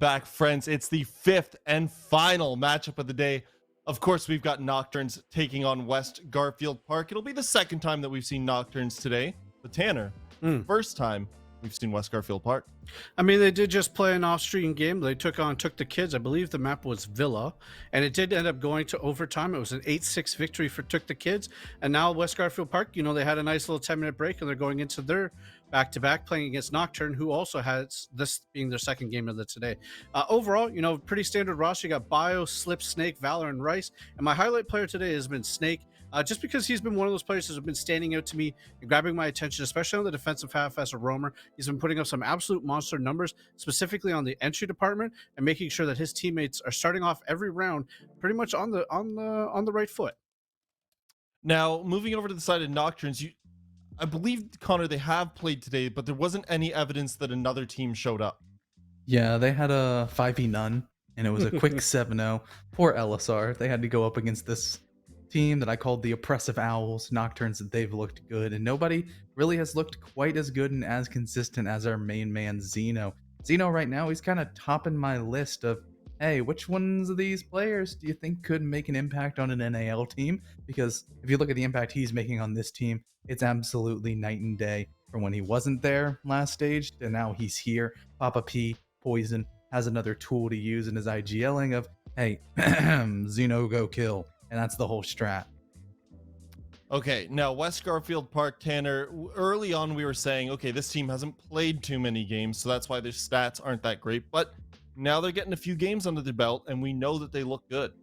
Back, friends. It's the fifth and final matchup of the day. Of course, we've got Nocturns taking on West Garfield Park. It'll be the second time that we've seen Nocturns today. But Tanner, first time we've seen West Garfield Park. I mean, they did just play an off-stream game. They took the kids. I believe the map was Villa, and it did end up going to overtime. It was an 8-6 victory for took the kids. And now West Garfield Park, they had a nice little 10-minute break, and they're going into their back-to-back playing against Nocturne, who also has this being their second game of the today. Overall, pretty standard roster. You got Bio, Slip, Snake, Valor, and Rice. And my highlight player today has been Snake. Just because he's been one of those players that have been standing out to me and grabbing my attention, especially on the defensive half as a roamer. He's been putting up some absolute monster numbers, specifically on the entry department, and making sure that his teammates are starting off every round pretty much on the right foot. Now, moving over to the side of Nocturnes, I believe, Connor, they have played today, but there wasn't any evidence that another team showed up. Yeah, they had a 5v none, and it was a quick 7-0. Poor LSR. They had to go up against this team that I called the Oppressive Owls. Nocturnes, that they've looked good, and nobody really has looked quite as good and as consistent as our main man Zeno. Zeno right now, he's kind of topping my list of, hey, which ones of these players do you think could make an impact on an NAL team? Because if you look at the impact he's making on this team, it's absolutely night and day from when he wasn't there last stage to now he's here. Papa P, Poison, has another tool to use in his IGLing of, hey, Zeno go kill. And that's the whole strat. Okay, now West Garfield Park, Tanner, early on we were saying, okay, this team hasn't played too many games, so that's why their stats aren't that great. But now they're getting a few games under their belt, and we know that they look good.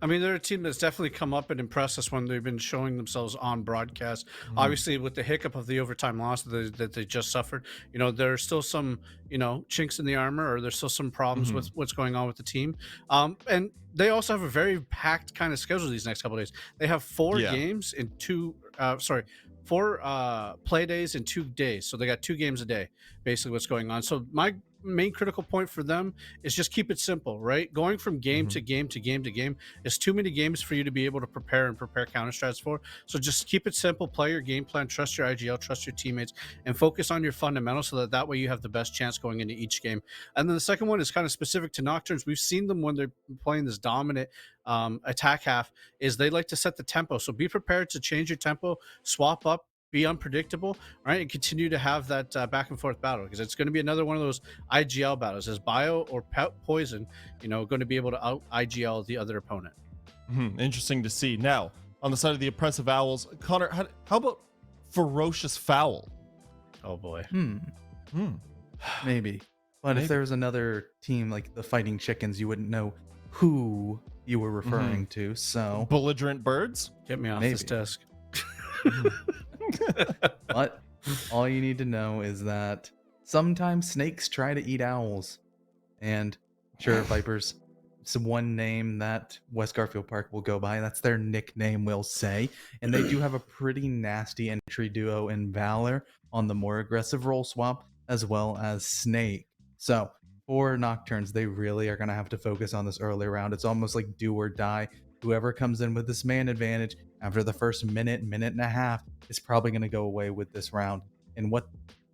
I mean, they're a team that's definitely come up and impressed us when they've been showing themselves on broadcast. Obviously, with the hiccup of the overtime loss that they just suffered, there's still some, chinks in the armor, or there's still some problems with what's going on with the team. And they also have a very packed kind of schedule these next couple of days. They have four games in four play days in 2 days. So they got 2 games a day, basically what's going on. So my main critical point for them is just keep it simple, right? Going from game to game to game to game is too many games for you to be able to prepare counter strats for. So just keep it simple, play your game plan, trust your IGL, trust your teammates, and focus on your fundamentals so that way you have the best chance going into each game. And then the second one is kind of specific to Nocturnes. We've seen them when they're playing this dominant attack half, is they like to set the tempo. So be prepared to change your tempo, swap up, be unpredictable, right, and continue to have that back and forth battle, because it's going to be another one of those IGL battles. Is Bio or Poison, going to be able to out IGL the other opponent? Interesting to see. Now, on the side of the Oppressive Owls, Connor, how about Ferocious Fowl? Oh boy. Maybe. But if there was another team like the Fighting Chickens, you wouldn't know who you were referring to. So Belligerent Birds? Get me off this desk. But all you need to know is that sometimes snakes try to eat owls. And sure, Vipers, it's one name that West Garfield Park will go by. That's their nickname, we'll say. And they do have a pretty nasty entry duo in Valor on the more aggressive role swap, as well as Snake. So for Nocturnes, they really are going to have to focus on this early round. It's almost like do or die. Whoever comes in with this man advantage after the first minute and a half is probably going to go away with this round. And what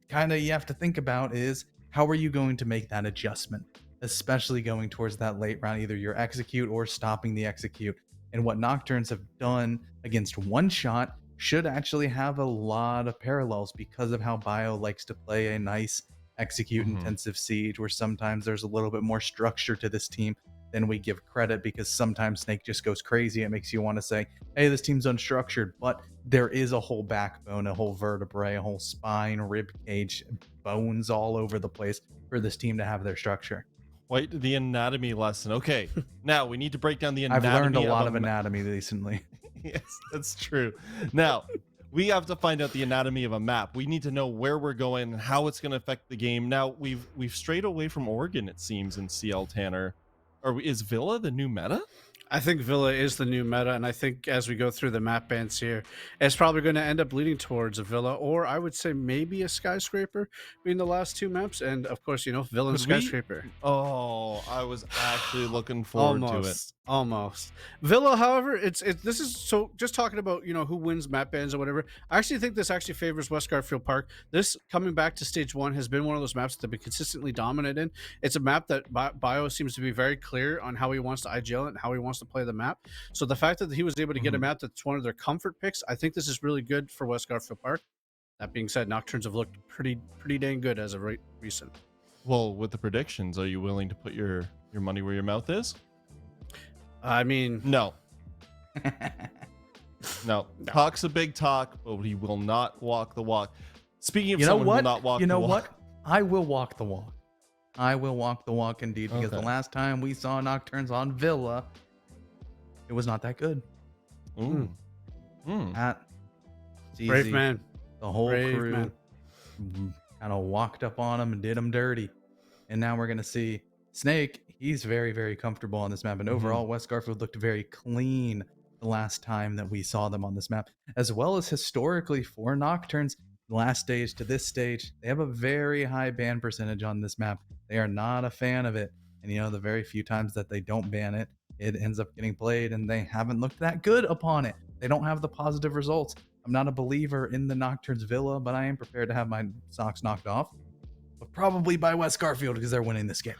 kind of you have to think about is, how are you going to make that adjustment, especially going towards that late round, either your execute or stopping the execute. And what Nocturnes have done against one shot should actually have a lot of parallels because of how Bio likes to play a nice execute intensive siege, where sometimes there's a little bit more structure to this team than we give credit, because sometimes Snake just goes crazy. It makes you want to say, hey, this team's unstructured, but there is a whole backbone, a whole vertebrae, a whole spine, rib cage, bones all over the place for this team to have their structure. Quite the anatomy lesson. Okay, now we need to break down the anatomy. I've learned a lot of anatomy recently. Yes, that's true. Now, we have to find out the anatomy of a map. We need to know where we're going and how it's going to affect the game. Now, we've strayed away from Oregon, it seems, in CL, Tanner. Is Villa the new meta? I think Villa is the new meta, and I think as we go through the map bans here, it's probably going to end up leading towards a Villa, or I would say maybe a Skyscraper being the last two maps. And of course, Villa and Could we? Skyscraper. Oh, I was actually looking forward to it. Almost. Villa, however, this is so just talking about, who wins map bans or whatever. I actually think this actually favors West Garfield Park. This coming back to stage 1 has been one of those maps that they've been consistently dominant in. It's a map that Bio seems to be very clear on how he wants to IGL it and how he wants to play the map. So the fact that he was able to get a map that's one of their comfort picks, I think this is really good for West Garfield Park. That being said, Nocturnes have looked pretty dang good as of recent. Well, with the predictions, are you willing to put your money where your mouth is? I mean, no. No. Talk's a big talk, but he will not walk the walk. Speaking of someone who will not walk the walk. You know what? I will walk the walk. I will walk the walk indeed, because the last time we saw Nocturnes on Villa, it was not that good. At CZ, brave man. The whole crew kind of walked up on him and did him dirty. And now we're going to see Snake. He's very, very comfortable on this map. And overall, West Garfield looked very clean the last time that we saw them on this map, as well as historically for Nocturnes. Last stage to this stage, they have a very high ban percentage on this map. They are not a fan of it. And the very few times that they don't ban it, it ends up getting played, and they haven't looked that good upon it. They don't have the positive results. I'm not a believer in the Nocturnes Villa, but I am prepared to have my socks knocked off. But probably by West Garfield, because they're winning this game.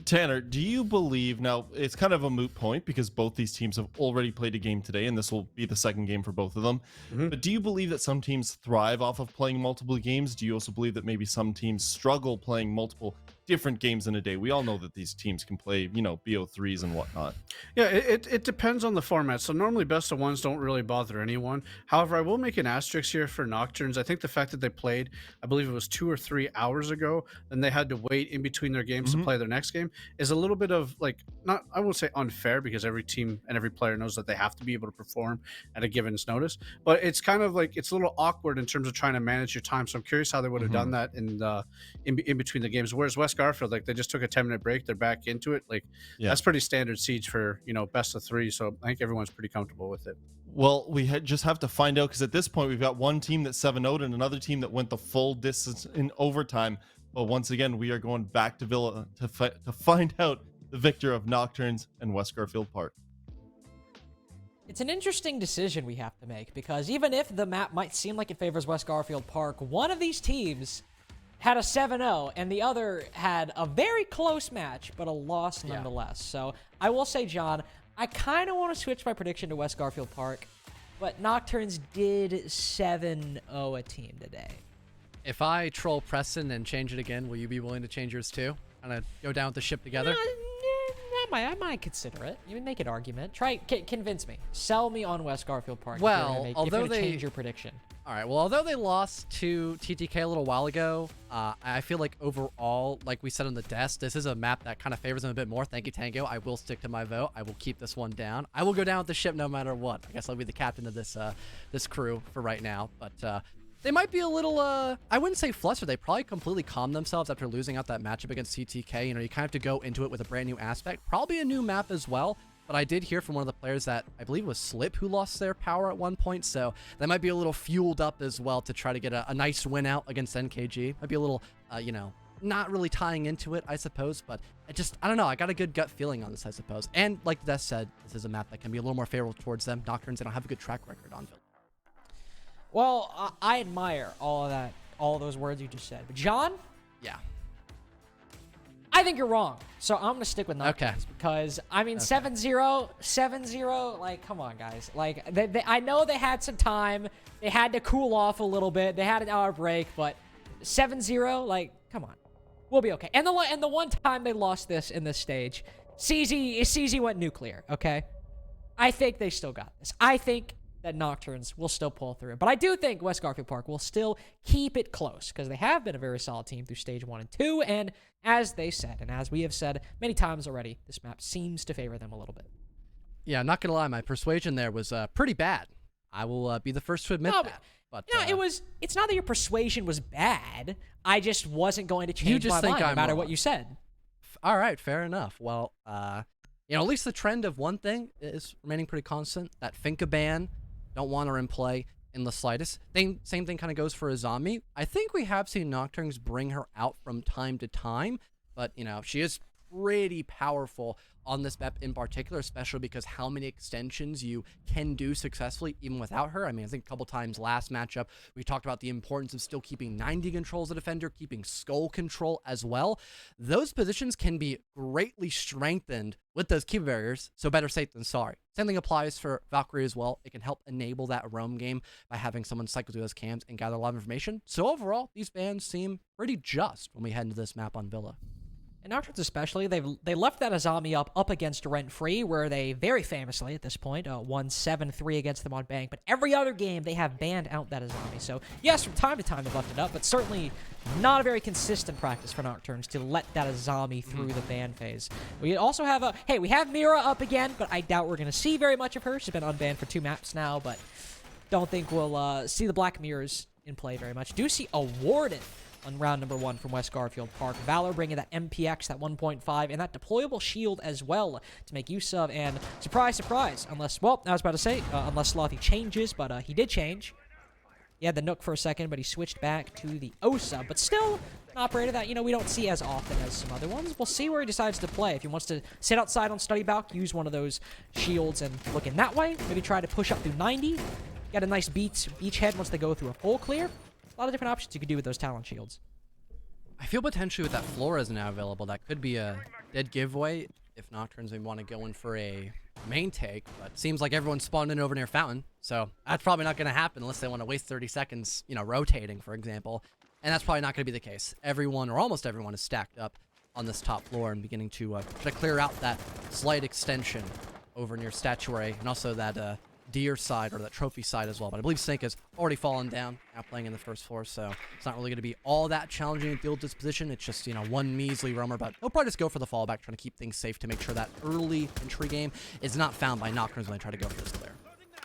Tanner, do you believe, now it's kind of a moot point because both these teams have already played a game today, and this will be the second game for both of them, but do you believe that some teams thrive off of playing multiple games? Do you also believe that maybe some teams struggle playing multiple different games in a day? We all know that these teams can play, BO3s and whatnot. Yeah, it depends on the format. So normally best of ones don't really bother anyone. However, I will make an asterisk here for Nocturnes. I think the fact that they played, I believe it was 2 or 3 hours ago, and they had to wait in between their games to play their next game is a little bit of not, I won't say unfair, because every team and every player knows that they have to be able to perform at a given notice, but it's kind of it's a little awkward in terms of trying to manage your time. So I'm curious how they would have done that in between the games. Whereas West Garfield, they just took a 10-minute break, they're back into it. That's pretty standard siege for best of 3. So I think everyone's pretty comfortable with it. Well, we just have to find out, because at this point we've got one team that 7-0'd and another team that went the full distance in overtime. But once again, we are going back to Villa to find out the victor of Nocturnes and West Garfield Park. It's an interesting decision we have to make, because even if the map might seem like it favors West Garfield Park, one of these teams had a 7-0 and the other had a very close match, but a loss nonetheless. So I will say, John, I kind of want to switch my prediction to West Garfield Park, but Nocturnes did 7-0 a team today. If I troll Preston and change it again, will you be willing to change yours too? Kind of go down with the ship together? I might consider it. You make an argument. Try convince me. Sell me on West Garfield Park. Well, although they change your prediction. All right. Well, although they lost to TTK a little while ago, I feel like overall, like we said on the desk, this is a map that kind of favors them a bit more. Thank you, Tango. I will stick to my vote. I will keep this one down. I will go down with the ship no matter what. I guess I'll be the captain of this this crew for right now. But they might be a little, I wouldn't say flustered. They probably completely calmed themselves after losing out that matchup against TTK. You kind of have to go into it with a brand new aspect. Probably a new map as well. But I did hear from one of the players that I believe was Slip who lost their power at one point. So they might be a little fueled up as well to try to get a nice win out against NKG. Might be a little, not really tying into it, I suppose. But I don't know. I got a good gut feeling on this, I suppose. And like Death said, this is a map that can be a little more favorable towards them. Nocturnes, they don't have a good track record on Villa. Well, I admire all of those words you just said. But John? Yeah. I think you're wrong. So I'm going to stick with Nocturnes because, 7-0, come on, guys. I know they had some time. They had to cool off a little bit. They had an hour break, but 7-0, come on. We'll be okay. And the one time they lost this in this stage, CZ went nuclear, okay? I think they still got this. I think that Nocturnes will still pull through. But I do think West Garfield Park will still keep it close because they have been a very solid team through stage 1 and 2. And as they said, and as we have said many times already, this map seems to favor them a little bit. Yeah, not going to lie. My persuasion there was pretty bad. I will be the first to admit that. But it's not that your persuasion was bad. I just wasn't going to change my mind no matter what you said. All right, fair enough. Well, you know, at least the trend of one thing is remaining pretty constant. That Finka ban, don't want her in play in the slightest. Same thing kind of goes for Azami. I think we have seen Nocturnes bring her out from time to time, but, you know, she is pretty powerful on this map in particular, especially because how many extensions you can do successfully even without her. I mean, I think a couple times last matchup, we talked about the importance of still keeping 90 control as a defender, keeping skull control as well. Those positions can be greatly strengthened with those key barriers, so better safe than sorry. Same thing applies for Valkyrie as well. It can help enable that roam game by having someone cycle through those cams and gather a lot of information. So overall, these bans seem pretty just when we head into this map on Villa. And Nocturnes especially, they left that Azami up against Rent Free, where they very famously at this point won 7-3 against them on Bank. But every other game they have banned out that Azami. So yes, from time to time they've left it up, but certainly not a very consistent practice for Nocturnes to let that Azami through the ban phase. We also have we have Mira up again, but I doubt we're going to see very much of her. She's been unbanned for 2 maps now, but don't think we'll see the Black Mirrors in play very much. Do see a Warden on round number 1 from West Garfield Park. Valor bringing that MPX, that 1.5, and that deployable shield as well to make use of. And surprise, surprise, unless, well, I was about to say, unless Slothy changes, but he did change. He had the Nook for a second, but he switched back to the Osa. But still, an operator that, you know, we don't see as often as some other ones. We'll see where he decides to play. If he wants to sit outside on Study Balk, use one of those shields and look in that way. Maybe try to push up through 90. Get a nice beachhead once they go through a full clear. A lot of different options you could do with those Talon shields. I feel potentially with that Flora is now available, that could be a dead giveaway if Nocturnes may want to go in for a main take, but seems like everyone's spawned in over near Fountain, so that's probably not going to happen unless they want to waste 30 seconds, you know, rotating, for example, and that's probably not going to be the case. Everyone, or almost everyone, is stacked up on this top floor and beginning to try to clear out that slight extension over near Statuary, and also that Deer side, or that trophy side as well. But I believe Snake has already fallen down, now playing in the first floor, so it's not really going to be all that challenging to deal with this position. It's just, you know, one measly roamer, but they'll probably just go for the fallback, trying to keep things safe to make sure that early entry game is not found by Nocturnes when they try to go for this clear.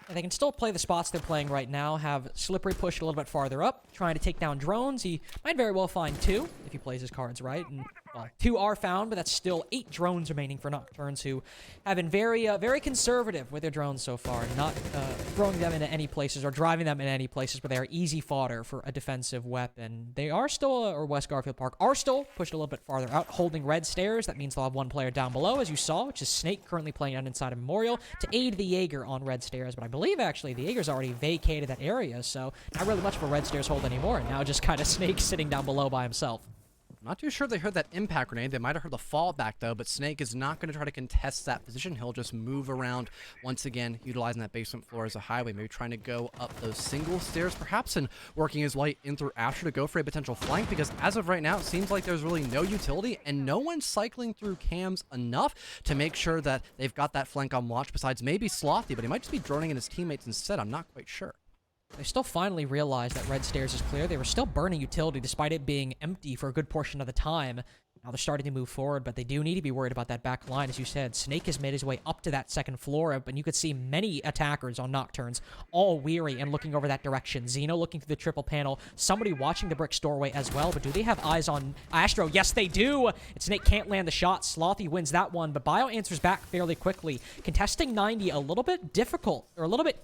And they can still play the spots they're playing right now, have Slippery pushed a little bit farther up, trying to take down drones. He might very well find 2 if he plays his cards right. And, well, 2 are found, but that's still 8 drones remaining for Nocturnes, who have been very conservative with their drones so far, not throwing them into any places or driving them in any places where they are easy fodder for a defensive weapon. They are still, or West Garfield Park, are still pushed a little bit farther out, holding red stairs. That means they'll have 1 player down below, as you saw, which is Snake, currently playing out inside of Memorial, to aid the Jaeger on red stairs. But I believe, actually, the Jaeger's already vacated that area, so not really much of a red stairs hold anymore, and now just kind of Snake sitting down below by himself. Not too sure they heard that impact grenade. They might have heard the fallback, though, but Snake is not going to try to contest that position. He'll just move around once again, utilizing that basement floor as a highway, maybe trying to go up those single stairs, perhaps, and working his way in through Asher to go for a potential flank, because as of right now, it seems like there's really no utility, and no one's cycling through cams enough to make sure that they've got that flank on watch, besides maybe Slothy, but he might just be droning in his teammates instead. I'm not quite sure. They still finally realized that red stairs is clear. They were still burning utility despite it being empty for a good portion of the time. Now they're starting to move forward, but they do need to be worried about that back line. As you said, Snake has made his way up to that second floor, but you could see many attackers on Nocturnes all weary and looking over that direction. Xeno looking through the triple panel. Somebody watching the brick doorway as well, but do they have eyes on Astro? Yes, they do! And Snake can't land the shot. Slothy wins that one, but Bio answers back fairly quickly. Contesting 90 a little bit difficult, or a little bit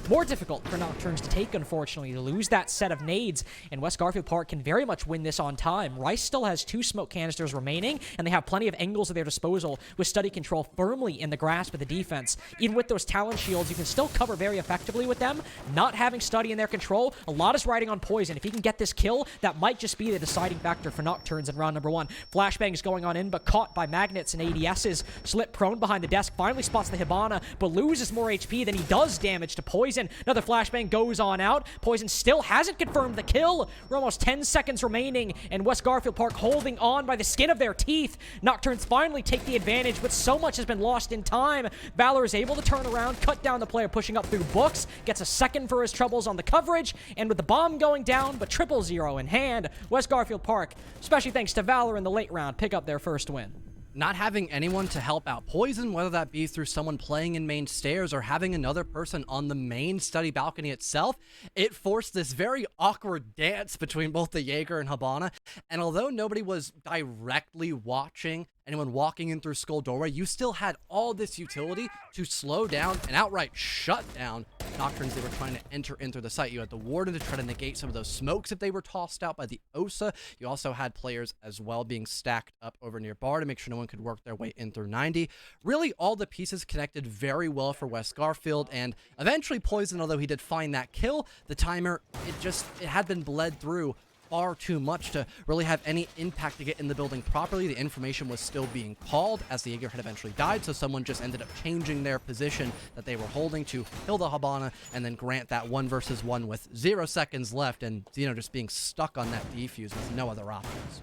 more difficult for Nocturnes to take, unfortunately. To lose that set of nades, and West Garfield Park can very much win this on time. Rice still has 2 smoke canisters remaining, and they have plenty of angles at their disposal with Study Control firmly in the grasp of the defense. Even with those Talon shields, you can still cover very effectively with them. Not having Study in their control, a lot is riding on Poison. If he can get this kill, that might just be the deciding factor for Nocturnes in round number 1. Flashbang is going on in, but caught by Magnets and ADSs. Slip prone behind the desk, finally spots the Hibana, but loses more HP than he does damage to Poison. Another Flashbang goes on out. Poison still hasn't confirmed the kill. We're almost 10 seconds remaining, and West Garfield Park holding on by the skin of their teeth. Nocturnes finally take the advantage, but so much has been lost in time. Valor is able to turn around, cut down the player pushing up through books, gets a second for his troubles on the coverage, and with the bomb going down, but 0-0 in hand, West Garfield Park, especially thanks to Valor in the late round, pick up their first win. Not having anyone to help out Poison, whether that be through someone playing in main stairs or having another person on the main study balcony itself, it forced this very awkward dance between both the Jaeger and Hibana. And although nobody was directly watching anyone walking in through Skull doorway, you still had all this utility to slow down and outright shut down Nocturns they were trying to enter into the site. You had the Warden to try to negate some of those smokes if they were tossed out by the Osa. You also had players as well being stacked up over near bar to make sure no one could work their way in through 90. Really, all the pieces connected very well for West Garfield, and eventually Poison, although he did find that kill, the timer, it had been bled through far too much to really have any impact to get in the building properly. The information was still being called as the Jaeger had eventually died, so someone just ended up changing their position that they were holding to kill the Habana and then grant that 1 versus 1 with 0 seconds left, and Xeno just being stuck on that defuse with no other options.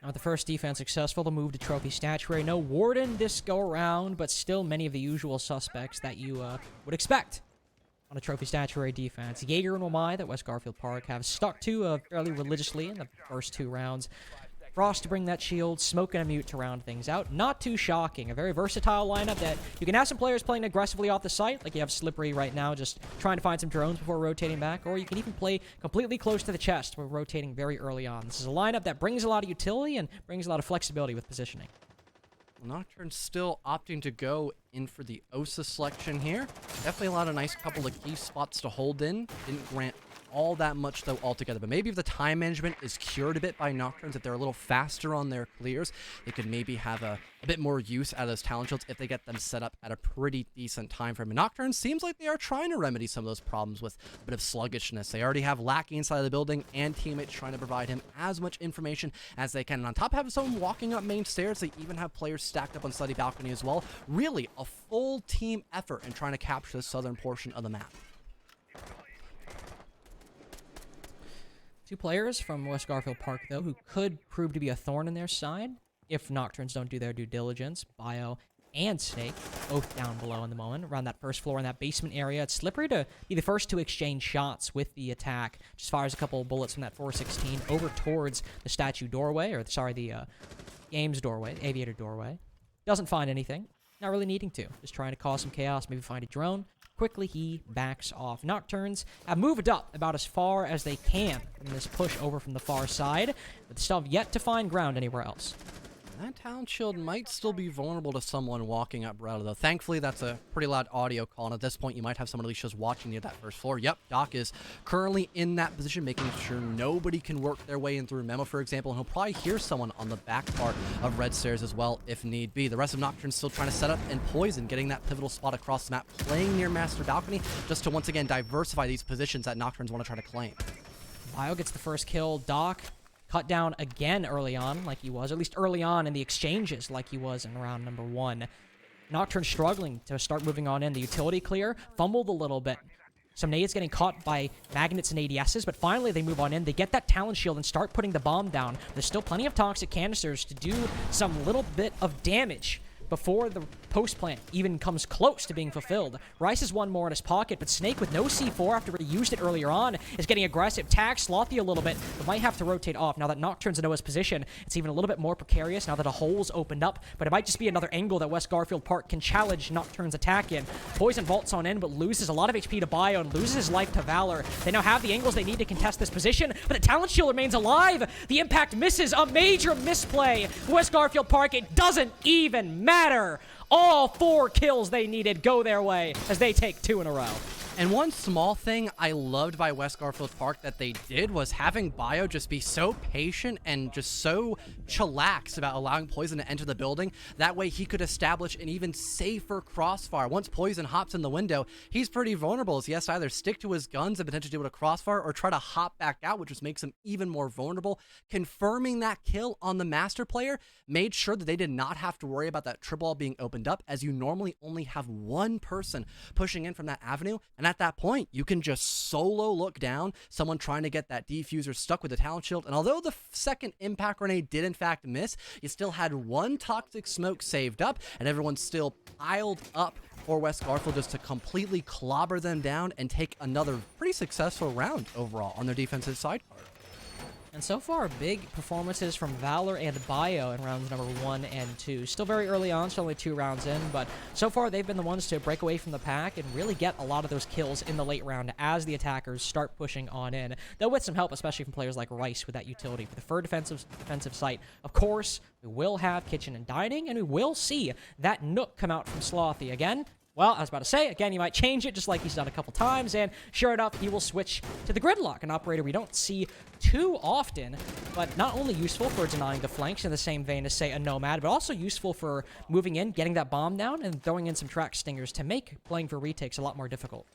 Now, the first defense successful to move to Trophy Statuary. No Warden this go around, but still many of the usual suspects that you would expect on a Trophy Statuary defense. Jaeger and Wamai that West Garfield Park have stuck to fairly religiously in the first 2 rounds. Frost to bring that shield, Smoke and a Mute to round things out. Not too shocking. A very versatile lineup that you can have some players playing aggressively off the site, like you have Slippery right now, just trying to find some drones before rotating back, or you can even play completely close to the chest. We're rotating very early on. This is a lineup that brings a lot of utility and brings a lot of flexibility with positioning. Nocturne's still opting to go in for the Osa selection here. Definitely a lot of nice couple of key spots to hold in. Didn't grant all that much though altogether, but maybe if the time management is cured a bit by Nocturnes, if they're a little faster on their clears, they could maybe have a bit more use out of those talent shields if they get them set up at a pretty decent time frame. And Nocturnes seems like they are trying to remedy some of those problems with a bit of sluggishness. They already have Lackey inside of the building and teammates trying to provide him as much information as they can. And on top of having someone walking up main stairs, they even have players stacked up on Slutty Balcony as well. Really a full team effort in trying to capture the southern portion of the map. 2 players from West Garfield Park, though, who could prove to be a thorn in their side if Nocturnes don't do their due diligence. Bio and Snake, both down below in the moment, around that first floor in that basement area. It's Slippery to be the first to exchange shots with the attack. Just fires a couple of bullets from that 416 over towards the statue doorway, or sorry, the games doorway, the aviator doorway. Doesn't find anything. Not really needing to. Just trying to cause some chaos, maybe find a drone. Quickly, he backs off. Nocturnes have moved up about as far as they can from this push over from the far side, but still have yet to find ground anywhere else. That talent shield might still be vulnerable to someone walking up Brella, though. Thankfully, that's a pretty loud audio call, and at this point, you might have someone at least just watching near that first floor. Yep, Doc is currently in that position, making sure nobody can work their way in through Memo, for example, and he'll probably hear someone on the back part of Red Stairs as well, if need be. The rest of Nocturne's still trying to set up and Poison, getting that pivotal spot across the map, playing near Master Balcony, just to once again diversify these positions that Nocturnes want to try to claim. Bio gets the first kill. Doc cut down again early on, like he was, or at least early on in the exchanges, like he was in round number 1. Nocturne struggling to start moving on in. The utility clear, fumbled a little bit. Some nades getting caught by magnets and ADSs, but finally they move on in. They get that talent shield and start putting the bomb down. There's still plenty of toxic canisters to do some little bit of damage before the post plant even comes close to being fulfilled. Rice has one more in his pocket, but Snake with no C4 after he used it earlier on is getting aggressive. Tags Slothy a little bit, but might have to rotate off. Now that Nocturne's in Noah's position, it's even a little bit more precarious now that a hole's opened up, but it might just be another angle that West Garfield Park can challenge Nocturne's attack in. Poison vaults on in, but loses a lot of HP to Bio and loses his life to Valor. They now have the angles they need to contest this position, but the talent shield remains alive. The impact misses, a major misplay. West Garfield Park, it doesn't even matter. All 4 kills they needed go their way as they take 2 in a row. And one small thing I loved by West Garfield Park that they did was having Bio just be so patient and just so chillax about allowing Poison to enter the building. That way he could establish an even safer crossfire. Once Poison hops in the window, he's pretty vulnerable as he has to either stick to his guns and potentially do it a crossfire or try to hop back out, which just makes him even more vulnerable. Confirming that kill on the master player made sure that they did not have to worry about that triple wall being opened up, as you normally only have one person pushing in from that avenue. And at that point, you can just solo look down someone trying to get that defuser stuck with the talent shield. And although the second impact grenade did in fact miss, you still had one toxic smoke saved up, and everyone's still piled up for West Garfield just to completely clobber them down and take another pretty successful round overall on their defensive side card. And so far, big performances from Valor and Bio in rounds number 1 and 2. Still very early on, still only 2 rounds in, but so far they've been the ones to break away from the pack and really get a lot of those kills in the late round as the attackers start pushing on in. Though with some help, especially from players like Rice with that utility for the third defensive site. Of course, we will have Kitchen and Dining, and we will see that Nook come out from Slothy again. Well, I was about to say, again, he might change it just like he's done a couple times, and sure enough, he will switch to the Gridlock, an operator we don't see too often, but not only useful for denying the flanks in the same vein as, say, a Nomad, but also useful for moving in, getting that bomb down, and throwing in some track stingers to make playing for retakes a lot more difficult.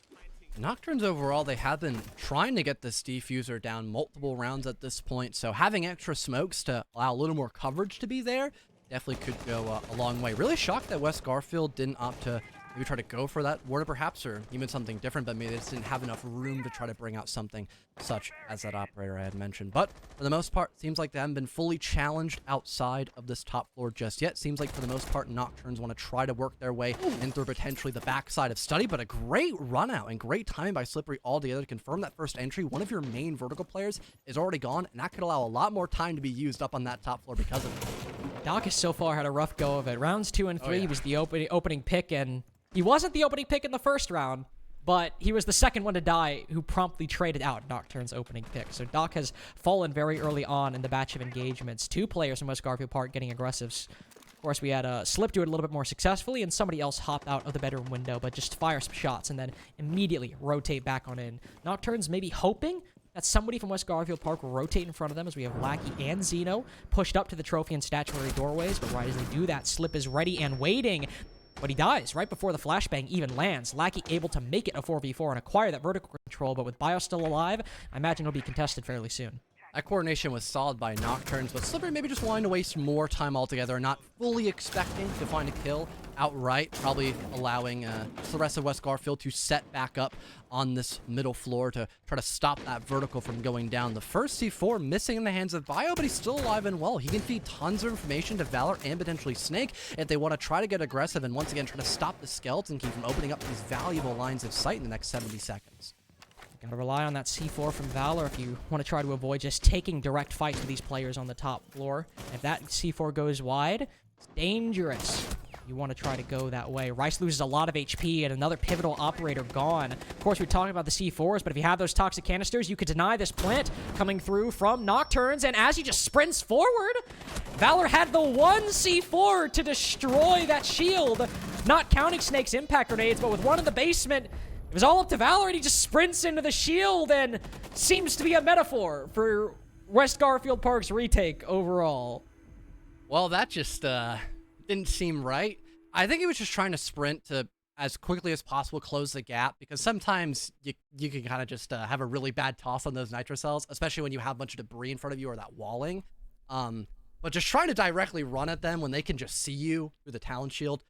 Nocturns overall, they have been trying to get this defuser down multiple rounds at this point, so having extra smokes to allow a little more coverage to be there definitely could go a long way. Really shocked that West Garfield didn't opt to maybe try to go for that warder perhaps, or even something different, but maybe they just didn't have enough room to try to bring out something such as that operator I had mentioned. But for the most part, seems like they haven't been fully challenged outside of this top floor just yet. Seems like for the most part, Nocturns want to try to work their way in through potentially the backside of Study, but a great run out and great timing by Slippery altogether to confirm that first entry. One of your main vertical players is already gone, and that could allow a lot more time to be used up on that top floor because of it. Doc has so far had a rough go of it. Rounds 2 and 3 was the opening pick, and he wasn't the opening pick in the first round, but he was the second one to die who promptly traded out Nocturne's opening pick. So Doc has fallen very early on in the batch of engagements. 2 players from West Garfield Park getting aggressives. Of course, we had Slip do it a little bit more successfully, and somebody else hop out of the bedroom window, but just fire some shots and then immediately rotate back on in. Nocturnes maybe hoping that somebody from West Garfield Park will rotate in front of them, as we have Lackey and Xeno pushed up to the trophy and statuary doorways, but right as they do that, Slip is ready and waiting. But he dies right before the flashbang even lands. Lackey able to make it a 4v4 and acquire that vertical control, but with Bio still alive, I imagine it'll be contested fairly soon. That coordination was solid by Nocturns, but Slippery maybe just wanting to waste more time altogether, not fully expecting to find a kill outright, probably allowing the rest of West Garfield to set back up on this middle floor to try to stop that vertical from going down. The first C4 missing in the hands of Bio, but he's still alive and well. He can feed tons of information to Valor and potentially Snake if they want to try to get aggressive and once again try to stop the skeleton key from opening up these valuable lines of sight in the next 70 seconds. Gotta rely on that C4 from Valor if you want to try to avoid just taking direct fights with these players on the top floor. If that C4 goes wide, it's dangerous. You want to try to go that way. Rice loses a lot of HP and another pivotal operator gone. Of course, we're talking about the C4s, but if you have those toxic canisters, you could deny this plant coming through from Nocturns, and as he just sprints forward, Valor had the one C4 to destroy that shield, not counting Snake's impact grenades, but with one in the basement, it was all up to Valor, and he just sprints into the shield, and seems to be a metaphor for West Garfield Park's retake overall. Well, that just didn't seem right. I think he was just trying to sprint to, as quickly as possible, close the gap, because sometimes you can kind of just have a really bad toss on those nitro cells, especially when you have a bunch of debris in front of you or that walling. But just trying to directly run at them when they can just see you through the talent shield,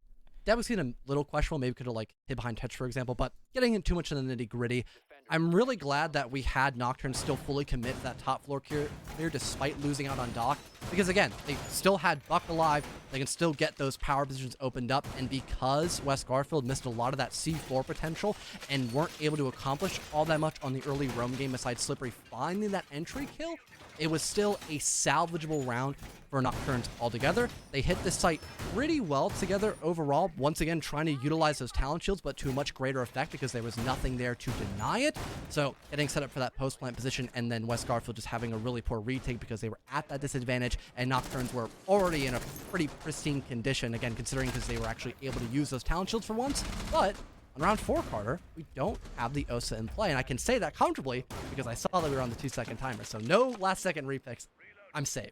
that was getting a little questionable. Maybe could have like hid behind touch, for example, but getting in too much in the nitty gritty. I'm really glad that we had Nocturne still fully commit to that top floor clear despite losing out on Doc, because again, they still had Buck alive, they can still get those power positions opened up, and because West Garfield missed a lot of that C4 potential and weren't able to accomplish all that much on the early roam game besides Slippery finding that entry kill, it was still a salvageable round for Nocturnes altogether. They hit this site pretty well together overall, once again trying to utilize those talent shields, but to a much greater effect because there was nothing there to deny it. So getting set up for that post-plant position, and then West Garfield just having a really poor retake because they were at that disadvantage, and Nocturnes were already in a pretty pristine condition, again, considering because they were actually able to use those talent shields for once. But on round 4, Carter, we don't have the OSA in play, and I can say that comfortably because I saw that we were on the 2-second timer, so no last-second repicks. I'm safe.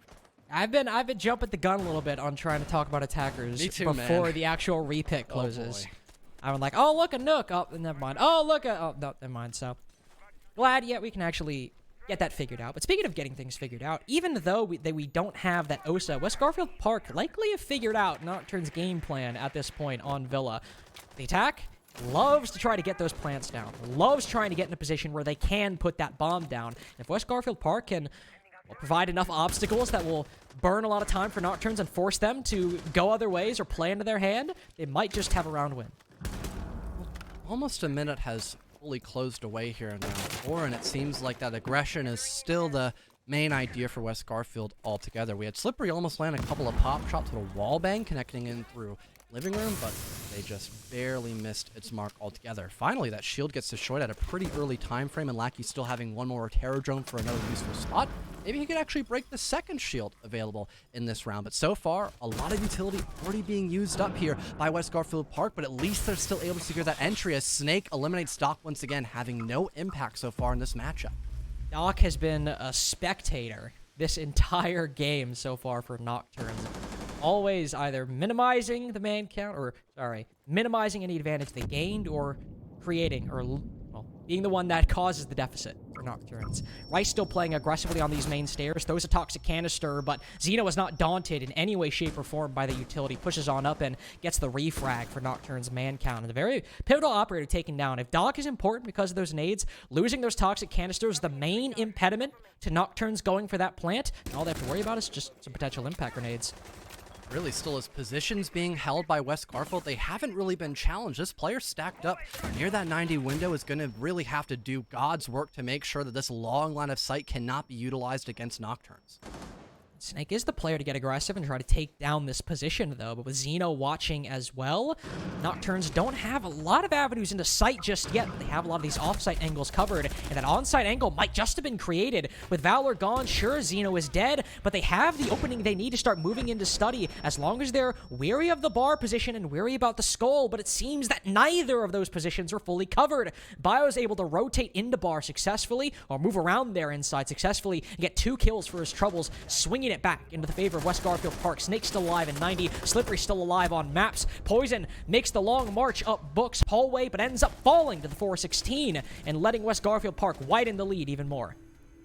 I've been jumping the gun a little bit on trying to talk about attackers before the actual repick closes. I'm like, oh, look, a Nook. Oh, never mind. Oh, look, oh, no, never mind. So glad, we can actually get that figured out. But speaking of getting things figured out, even though we don't have that OSA, West Garfield Park likely have figured out Nocturne's game plan at this point on Villa. The attack loves to try to get those plants down, loves trying to get in a position where they can put that bomb down. If West Garfield Park can provide enough obstacles that will burn a lot of time for Nocturnes and force them to go other ways or play into their hand, they might just have a round win. Almost a minute has fully closed away here in round 4, and it seems like that aggression is still the main idea for West Garfield altogether. We had Slippery almost land a couple of pop shots with a wall bang connecting in through living room, but they just barely missed its mark altogether. Finally, that shield gets destroyed at a pretty early time frame, and Lackey still having one more terror drone for another useful spot. Maybe he could actually break the second shield available in this round, but so far, a lot of utility already being used up here by West Garfield Park, but at least they're still able to secure that entry as Snake eliminates Doc once again, having no impact so far in this matchup. Doc has been a spectator this entire game so far for Nocturns. Always either minimizing the man count, or, minimizing any advantage they gained, or creating, or, well, being the one that causes the deficit for Nocturns. Rice still playing aggressively on these main stairs, throws a toxic canister, but Xeno is not daunted in any way, shape, or form by the utility, pushes on up and gets the refrag for Nocturns' man count. And a very pivotal operator taken down. If Doc is important because of those nades, losing those toxic canisters, the main impediment to Nocturns going for that plant, and all they have to worry about is just some potential impact grenades. Really still his positions being held by West Garfield. They haven't really been challenged. This player stacked up near that 90 window is going to really have to do God's work to make sure that this long line of sight cannot be utilized against Nocturns. Snake is the player to get aggressive and try to take down this position, though. But with Xeno watching as well, Nocturns don't have a lot of avenues into sight just yet. They have a lot of these off-site angles covered, and that on-site angle might just have been created. With Valor gone, sure, Xeno is dead, but they have the opening they need to start moving into study, as long as they're wary of the bar position and wary about the skull, but it seems that neither of those positions are fully covered. Bio's able to rotate into bar successfully, or move around there inside successfully, and get 2 kills for his troubles, swinging it back into the favor of West Garfield Park. Snake's still alive in 90. Slippery still alive on maps. Poison makes the long march up Book's hallway, but ends up falling to the 416 and letting West Garfield Park widen the lead even more.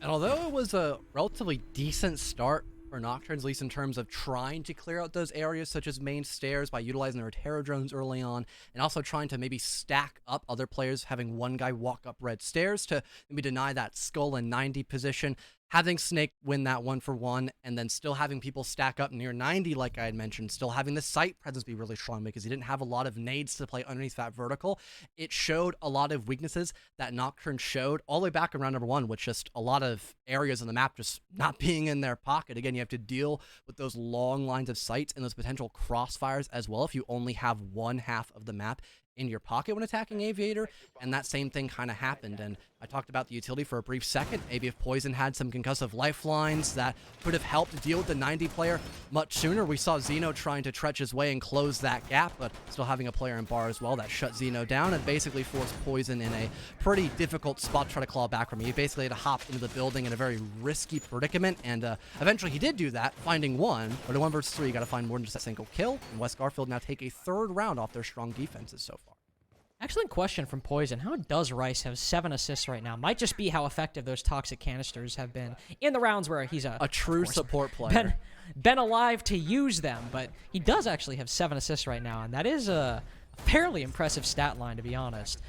And although it was a relatively decent start for Nocturnes, at least in terms of trying to clear out those areas such as main stairs by utilizing their terror drones early on, and also trying to maybe stack up other players, having one guy walk up red stairs to maybe deny that skull and 90 position, having Snake win that 1-for-1, and then still having people stack up near 90, like I had mentioned, still having the sight presence be really strong because he didn't have a lot of nades to play underneath that vertical. It showed a lot of weaknesses that Nocturne showed all the way back in round number 1, with just a lot of areas on the map just not being in their pocket. Again, you have to deal with those long lines of sights and those potential crossfires as well if you only have one half of the map in your pocket when attacking Aviator, and that same thing kind of happened. And I talked about the utility for a brief second. Maybe if Poison had some concussive lifelines that could have helped deal with the 90 player much sooner. We saw Xeno trying to trench his way and close that gap, but still having a player in bar as well that shut Xeno down and basically forced Poison in a pretty difficult spot to try to claw back from. He basically had to hop into the building in a very risky predicament, and eventually he did do that, finding one, but in 1 versus 3, you got to find more than just a single kill, and West Garfield now take a 3rd round off their strong defenses so far. Excellent question from Poison. How does Rice have 7 assists right now? Might just be how effective those toxic canisters have been in the rounds where he's a true support player. Been alive to use them, but he does actually have 7 assists right now, and that is a fairly impressive stat line, to be honest.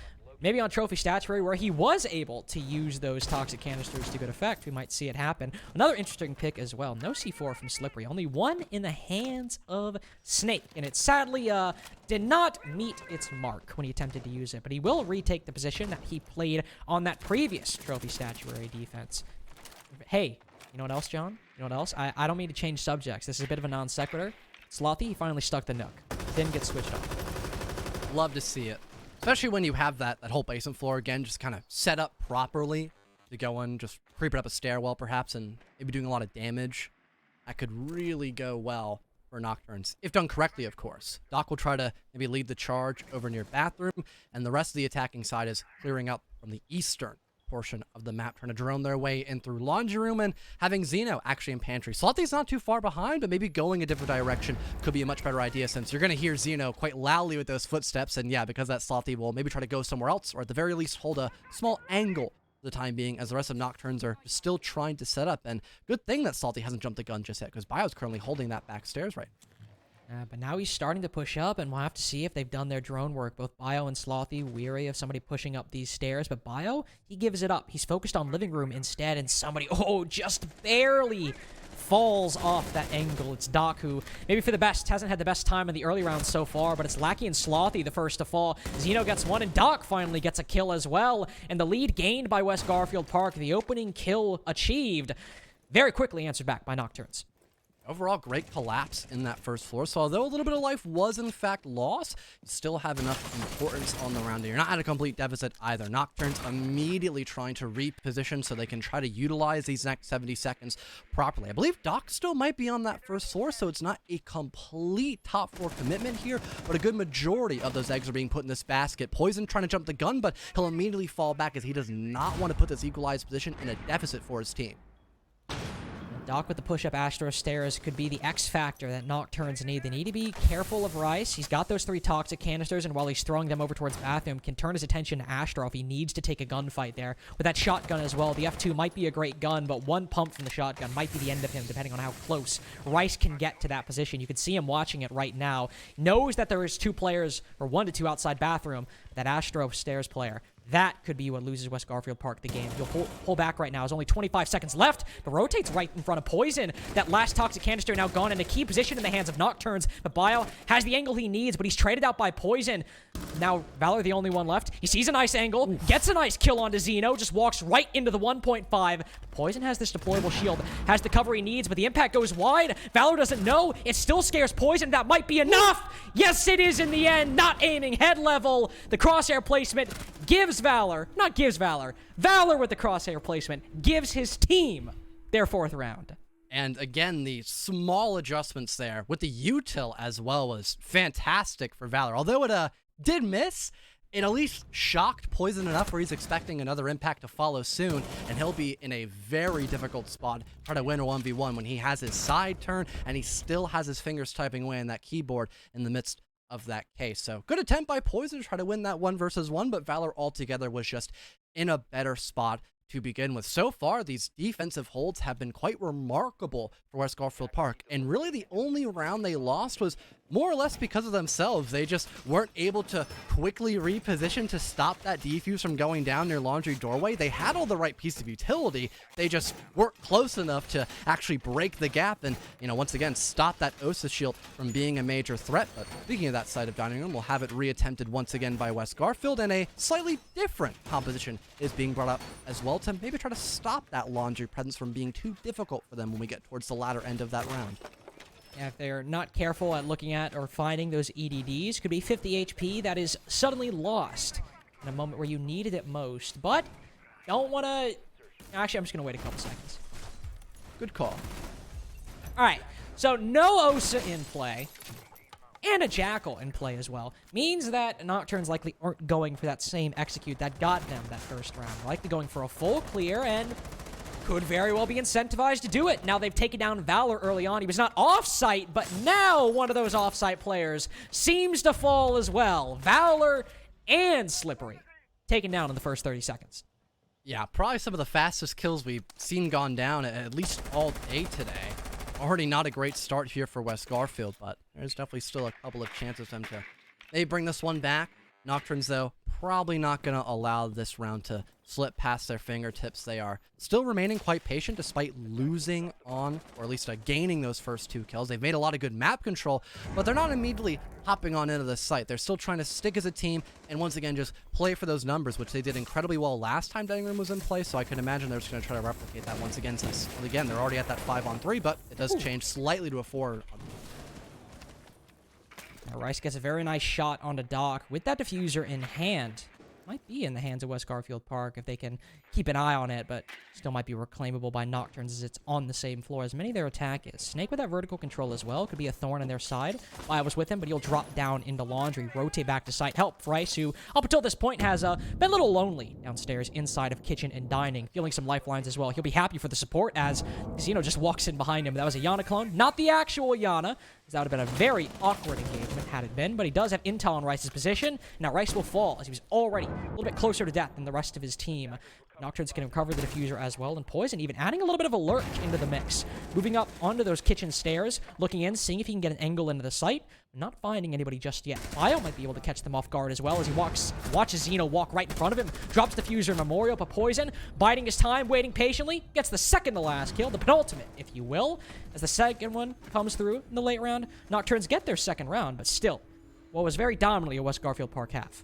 Maybe on Trophy Statuary, where he was able to use those toxic canisters to good effect, we might see it happen. Another interesting pick as well. No C4 from Slippery. Only 1 in the hands of Snake. And it sadly did not meet its mark when he attempted to use it. But he will retake the position that he played on that previous Trophy Statuary defense. Hey, you know what else, John? You know what else? I don't mean to change subjects. This is a bit of a non sequitur. Slothy, he finally stuck the Nook. Didn't get switched off. Love to see it. Especially when you have that whole basement floor, again, just kind of set up properly to go in, just creep it up a stairwell, perhaps, and maybe doing a lot of damage. That could really go well for Nocturnes, if done correctly, of course. Doc will try to maybe lead the charge over near bathroom, and the rest of the attacking side is clearing up from the eastern portion of the map, trying to drone their way in through laundry room and having Xeno actually in pantry. Slothy's not too far behind, but maybe going a different direction could be a much better idea, since you're going to hear Xeno quite loudly with those footsteps, and yeah, because that Slothy will maybe try to go somewhere else, or at the very least hold a small angle for the time being, as the rest of Nocturnes are still trying to set up. And good thing that Slothy hasn't jumped the gun just yet, because Bio's currently holding that back stairs right now. But now he's starting to push up, and we'll have to see if they've done their drone work. Both Bio and Slothy weary of somebody pushing up these stairs, but Bio, he gives it up. He's focused on living room instead, and somebody, just barely falls off that angle. It's Doc, who, maybe for the best, hasn't had the best time in the early rounds so far, but it's Lackey and Slothy the first to fall. Xeno gets 1, and Doc finally gets a kill as well, and the lead gained by West Garfield Park. The opening kill achieved. very quickly answered back by Nocturns. Overall, great collapse in that first floor. So although a little bit of life was in fact lost, you still have enough importance on the round. You're not at a complete deficit either. Nocturnes immediately trying to reposition so they can try to utilize these next 70 seconds properly. I believe Doc still might be on that first floor, so it's not a complete top 4 commitment here, but a good majority of those eggs are being put in this basket. Poison trying to jump the gun, but he'll immediately fall back as he does not want to put this equalized position in a deficit for his team. Doc with the push-up Astro Stairs could be the X factor that Nocturnes need. They need to be careful of Rice. He's got those 3 toxic canisters, and while he's throwing them over towards Bathroom, can turn his attention to Astro if he needs to take a gunfight there. With that shotgun as well, the F2 might be a great gun, but one pump from the shotgun might be the end of him, depending on how close Rice can get to that position. You can see him watching it right now. Knows that there is 2 players, or 1 to 2 outside Bathroom. That Astro Stairs player, that could be what loses West Garfield Park the game. He'll pull back right now. There's only 25 seconds left, but rotates right in front of Poison. That last toxic canister now gone in a key position in the hands of Nocturnes. But Bio has the angle he needs, but he's traded out by Poison. Now, Valor the only one left. He sees a nice angle, gets a nice kill onto Xeno, just walks right into the 1.5. Poison has this deployable shield, has the cover he needs, but the impact goes wide. Valor doesn't know. It still scares Poison. That might be enough. Yes, it is in the end. Not aiming, head level. The crosshair placement gives Valor with the crosshair placement, gives his team their 4th round. And again, the small adjustments there with the util as well was fantastic for Valor. Although it did miss, it at least shocked Poison enough where he's expecting another impact to follow soon, and he'll be in a very difficult spot trying to win a 1v1 when he has his side turn and he still has his fingers typing away on that keyboard in the midst of that case. So good attempt by Poison to try to win that 1 versus 1, but Valor altogether was just in a better spot to begin with. So far, these defensive holds have been quite remarkable for West Garfield Park, and really the only round they lost was more or less because of themselves. They just weren't able to quickly reposition to stop that defuse from going down near Laundry Doorway. They had all the right piece of utility. They just weren't close enough to actually break the gap and, once again, stop that Osa shield from being a major threat. But speaking of that side of Dining Room, we'll have it reattempted once again by West Garfield, and a slightly different composition is being brought up as well to maybe try to stop that Laundry presence from being too difficult for them when we get towards the latter end of that round. Yeah, if they're not careful at looking at or finding those EDDs, could be 50 HP that is suddenly lost in a moment where you needed it most. But don't want to... Actually, I'm just going to wait a couple seconds. Good call. All right, so no Osa in play, and a Jackal in play as well, means that Nocturnes likely aren't going for that same execute that got them that first round. Likely going for a full clear, and could very well be incentivized to do it. Now they've taken down Valor early on. He was not off-site, but now one of those off-site players seems to fall as well. Valor and Slippery taken down in the first 30 seconds. Yeah, probably some of the fastest kills we've seen gone down at least all day today. Already not a great start here for West Garfield, but there's definitely still a couple of chances for them to maybe bring this one back. Nocturnes, though, probably not going to allow this round to slip past their fingertips. They are still remaining quite patient despite losing on, or at least gaining those first 2 kills. They've made a lot of good map control, but they're not immediately hopping on into this site. They're still trying to stick as a team and once again just play for those numbers, which they did incredibly well last time Dining Room was in play, so I can imagine they're just going to try to replicate that once again, since, well, again, they're already at that 5-on-3, but it does change slightly to a 4-on-3. Rice gets a very nice shot onto Doc with that diffuser in hand. Might be in the hands of West Garfield Park if they can keep an eye on it, but still might be reclaimable by Nocturnes as it's on the same floor as many of their attack is. Snake with that vertical control as well. Could be a thorn in their side. I was with him, but he'll drop down into Laundry, rotate back to site, help Rice, who up until this point has been a little lonely downstairs inside of Kitchen and Dining, feeling some lifelines as well. He'll be happy for the support as Xeno just walks in behind him. That was a Yana clone, not the actual Yana. That would have been a very awkward engagement had it been, but he does have intel on Rice's position. Now Rice will fall as he was already a little bit closer to death than the rest of his team. Nocturnes can recover the diffuser as well, and Poison even adding a little bit of a lurk into the mix. Moving up onto those kitchen stairs, looking in, seeing if he can get an angle into the site. Not finding anybody just yet. Bio might be able to catch them off guard as well as he watches Xeno walk right in front of him. Drops diffuser Memorial, but Poison, biding his time, waiting patiently, gets the second to last kill, the penultimate, if you will. As the second one comes through in the late round, Nocturnes get their second round, but still, what was very dominantly a West Garfield Park half.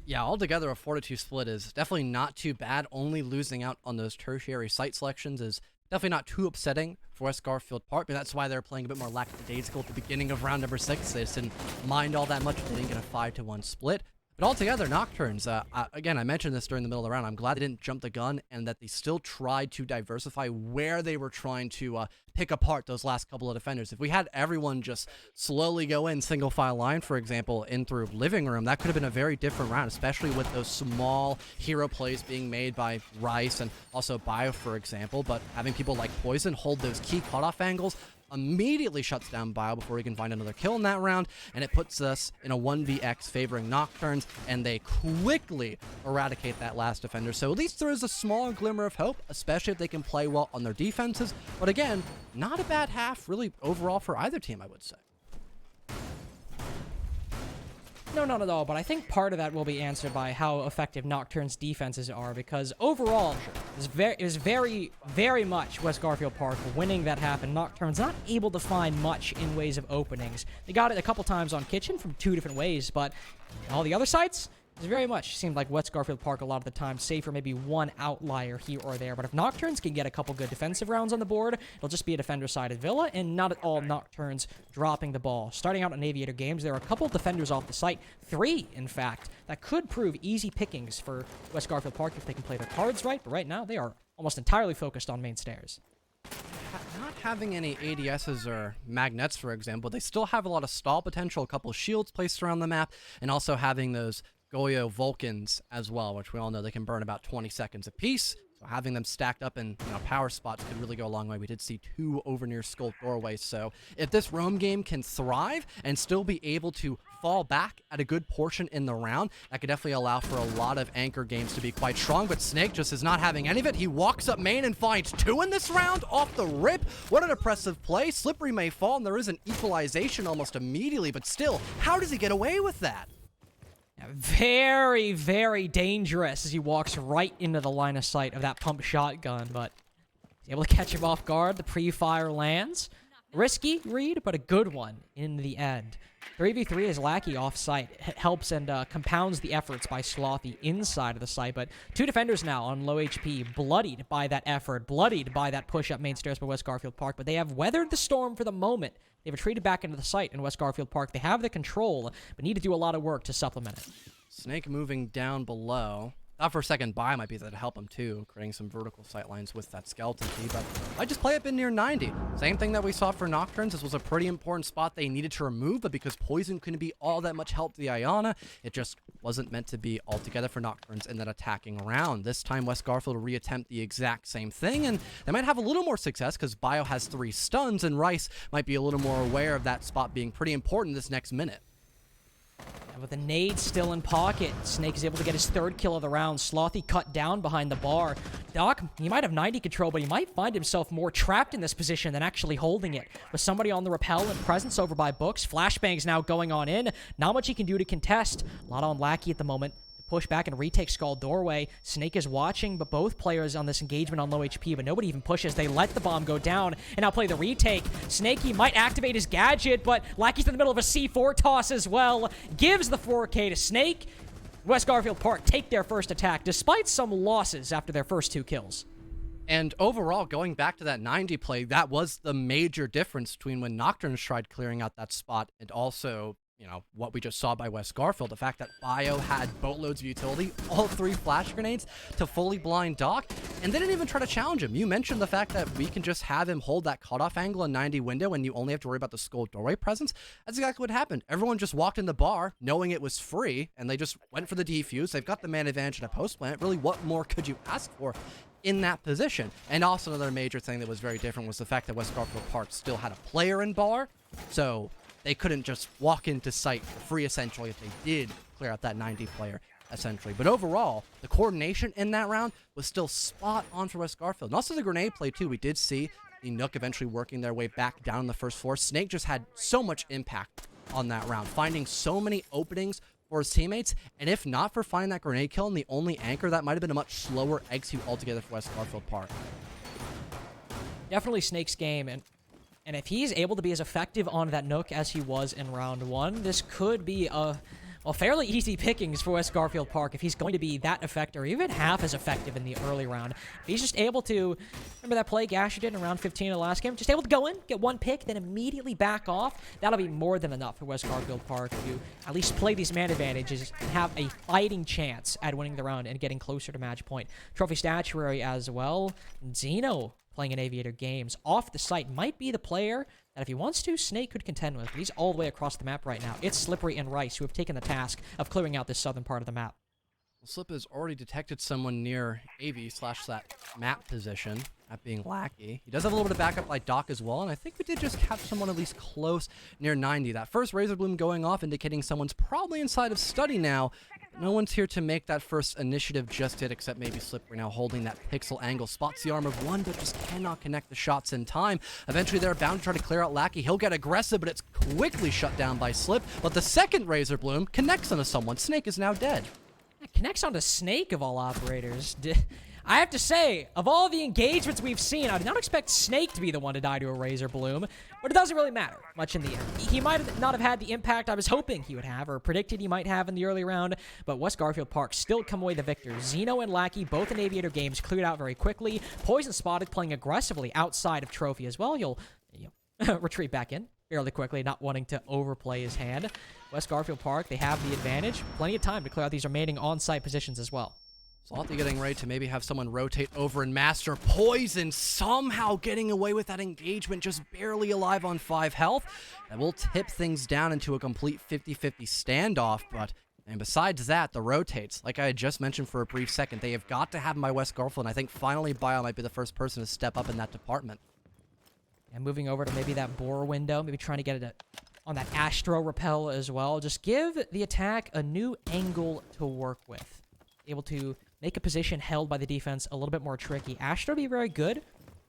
Yeah, altogether a 4-2 split is definitely not too bad. Only losing out on those tertiary site selections is Definitely not too upsetting for West Garfield Park, but that's why they're playing a bit more lackadaisical at the beginning of round number 6. They just didn't mind all that much. They didn't get a 5-1 split. But altogether, Nocturns, again, I mentioned this during the middle of the round. I'm glad they didn't jump the gun and that they still tried to diversify where they were trying to pick apart those last couple of defenders. If we had everyone just slowly go in single file line, for example, in through living room, that could have been a very different round, especially with those small hero plays being made by Rice and also Bio, for example. But having people like Poison hold those key cutoff angles immediately shuts down Bio before he can find another kill in that round, and it puts us in a 1vx favoring Nocturns, and they quickly eradicate that last defender. So at least there is a small glimmer of hope, especially if they can play well on their defenses. But again, not a bad half really overall for either team, I would say. No, not at all, but I think part of that will be answered by how effective Nocturne's defenses are, because overall, it was very, very much West Garfield Park winning that half, and Nocturne's not able to find much in ways of openings. They got it a couple times on Kitchen from 2 different ways, but all the other sites, it very much seemed like West Garfield Park a lot of the time, save for maybe one outlier here or there. But if Nocturnes can get a couple good defensive rounds on the board, it'll just be a defender-sided Villa, and not at all Nocturnes dropping the ball. Starting out in Aviator Games, there are a couple defenders off the site, 3 in fact, that could prove easy pickings for West Garfield Park if they can play their cards right, but right now they are almost entirely focused on main stairs. Not having any ADSs or magnets, for example, they still have a lot of stall potential, a couple of shields placed around the map, and also having those Goyo Vulcans as well, which we all know they can burn about 20 seconds apiece. So having them stacked up in power spots could really go a long way. We did see 2 over near Skull Doorway. So if this roam game can thrive and still be able to fall back at a good portion in the round, that could definitely allow for a lot of anchor games to be quite strong. But Snake just is not having any of it. He walks up main and finds 2 in this round off the rip. What an impressive play. Slippery may fall, and there is an equalization almost immediately. But still, how does he get away with that? Very, very dangerous as he walks right into the line of sight of that pump shotgun, but he's able to catch him off guard. The pre-fire lands. Risky read, but a good one in the end. 3v3 as Lackey off-site helps and compounds the efforts by Slothy inside of the site, but 2 defenders now on low HP, bloodied by that effort, bloodied by that push-up main stairs by West Garfield Park, but they have weathered the storm for the moment. They've retreated back into the site in West Garfield Park. They have the control, but need to do a lot of work to supplement it. Snake moving down below. Thought for a second Bio might be there to help him too, creating some vertical sight lines with that skeleton key, but I just play up in near 90. Same thing that we saw for Nocturnes. This was a pretty important spot they needed to remove, but because Poison couldn't be all that much help to the Iona, it just wasn't meant to be altogether for Nocturnes in that attacking round. This time West Garfield will reattempt the exact same thing, and they might have a little more success because Bio has 3 stuns, and Rice might be a little more aware of that spot being pretty important this next minute. And with the nade still in pocket, Snake is able to get his 3rd kill of the round. Slothy cut down behind the bar. Doc, he might have 90 control, but he might find himself more trapped in this position than actually holding it. With somebody on the rappel and presence over by Books, flashbangs now going on in. Not much he can do to contest. A lot on Lackey at the moment. Push back and retake Skull Doorway. Snake is watching, but both players on this engagement on low HP, but nobody even pushes. They let the bomb go down and now play the retake. Snakey might activate his gadget, but Lackey's in the middle of a C4 toss as well. Gives the 4K to Snake. West Garfield Park take their first attack, despite some losses after their first 2 kills. And overall, going back to that 90 play, that was the major difference between when Nocturnes tried clearing out that spot and also what we just saw by West Garfield. The fact that Bio had boatloads of utility, all 3 flash grenades to fully blind Doc, and they didn't even try to challenge him. You mentioned the fact that we can just have him hold that cutoff angle in 90 window and you only have to worry about the Skull Doorway presence. That's exactly what happened. Everyone just walked in the bar knowing it was free, and they just went for the defuse. They've got the man advantage in a post plant. Really, what more could you ask for in that position? And also another major thing that was very different was the fact that West Garfield Park still had a player in bar, so they couldn't just walk into sight for free, essentially, if they did clear out that 90 player, essentially. But overall, the coordination in that round was still spot on for West Garfield. And also the grenade play, too. We did see the Nook eventually working their way back down on the first floor. Snake just had so much impact on that round, finding so many openings for his teammates. And if not for finding that grenade kill and the only anchor, that might have been a much slower execute altogether for West Garfield Park. Definitely Snake's game, and if he's able to be as effective on that Nook as he was in round 1, this could be a well, fairly easy pickings for West Garfield Park if he's going to be that effective or even half as effective in the early round. If he's just able to, remember that play Gasher did in round 15 of the last game? Just able to go in, get one pick, then immediately back off. That'll be more than enough for West Garfield Park to at least play these man advantages and have a fighting chance at winning the round and getting closer to match point. Trophy statuary as well. Zeno playing in Aviator Games off the site might be the player that if he wants to, Snake could contend with. He's all the way across the map right now. It's Slippery and Rice who have taken the task of clearing out this southern part of the map. Well, Slip has already detected someone near AV / that map position, that being Lackey. He does have a little bit of backup like Doc as well, and I think we did just catch someone at least close near 90. That first Razor Bloom going off, indicating someone's probably inside of Study now. No one's here to make that first initiative just yet, except maybe Slippery now holding that pixel angle. Spots the arm of one, but just cannot connect the shots in time. Eventually, they're bound to try to clear out Lackey. He'll get aggressive, but it's quickly shut down by Slip. But the second Razor Bloom connects onto someone. Snake is now dead. It connects onto Snake of all operators. I have to say, of all the engagements we've seen, I did not expect Snake to be the one to die to a Razor Bloom, but it doesn't really matter much in the end. He might not have had the impact I was hoping he would have or predicted he might have in the early round, but West Garfield Park still come away the victor. Zeno and Lackey, both in Aviator Games, cleared out very quickly. Poison spotted playing aggressively outside of Trophy as well. You'll retreat back in fairly quickly, not wanting to overplay his hand. West Garfield Park, they have the advantage. Plenty of time to clear out these remaining on-site positions as well. Slothy getting ready to maybe have someone rotate over and master Poison, somehow getting away with that engagement, just barely alive on 5 health. That will tip things down into a complete 50-50 standoff, and besides that, the rotates, like I had just mentioned for a brief second, they have got to have him by West Garfield, and I think finally Bio might be the first person to step up in that department. And moving over to maybe that bore window, maybe trying to get it on that Astro Repel as well. Just give the attack a new angle to work with. Able to make a position held by the defense a little bit more tricky. Astro be very good,